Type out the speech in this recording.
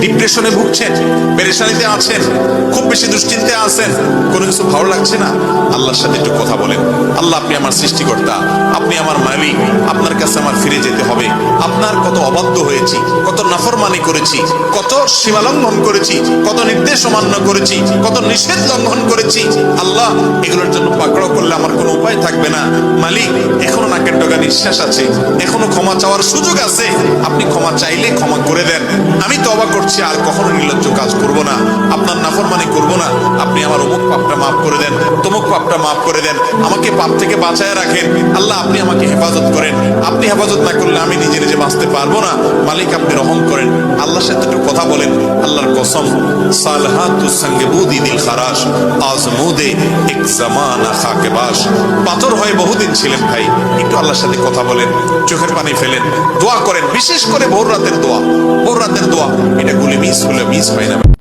ডিপ্রেশনে ভুগছেন, পেরেশানিতে আছেন, খুব বেশি দুশ্চিন্তায় আছেন, কোনো কিছু ভালো লাগছে না, আল্লাহর সাথে একটু কথা বলেন। আল্লাহ, আপনি আমার সৃষ্টিকর্তা, আপনি আমার মালিক, আপনার কাছে আমার ফিরে যেতে হবে। আপনার কত অবাধ্য হয়েছি, কত নাফরমানি করেছি, কত সীমা লঙ্ঘন করেছি, কত নির্দেশ অমান্য করেছি, কত নিষেধ লঙ্ঘন করেছি। আল্লাহ, এগুলোর জন্য পাকড়াও করলে আমার কোনো উপায় থাকবে না। মালিক, এখনো নাকের ডগা নিঃশ্বাস আছে, এখনো ক্ষমা চাওয়ার সুযোগ আছে। আপনি ক্ষমা চাইলে ক্ষমা করে দেন। আমি তওবা করছি, আর কখনো নির্লজ্জ কাজ করব না, আপনার নাফরমানি করব না। আপনি আমার অমুক পাপটা মাফ করে দেন, তমুক পাপটা মাফ করে দেন, আমাকে পাপ থেকে বাঁচায় রাখেন। আল্লাহ, আপনি আমাকে হেফাজত করেন। আপনি হেফাজত না করলে আমি নিজে নিজে বাঁচতে পারবো না। মালিক, আপনি রহম করেন। আল্লাহর সাথে একটু কথা বলেন। আল্লাহর কসম, সালহাতুস সঙ্গে বুদি দিল খারাস, আজমুদে এক জামানা খাকে বাস। পাথর হয়ে বহুদিন ছিলেন ভাই, একটু আল্লাহর সাথে কথা বলেন, চোখের পানি ফেলেন, দোয়া করেন। বিশেষ করে ভোর রাতের দোয়া, ভোর রাতের দোয়া, এটা গুলি মিস হলে মিস হয় না।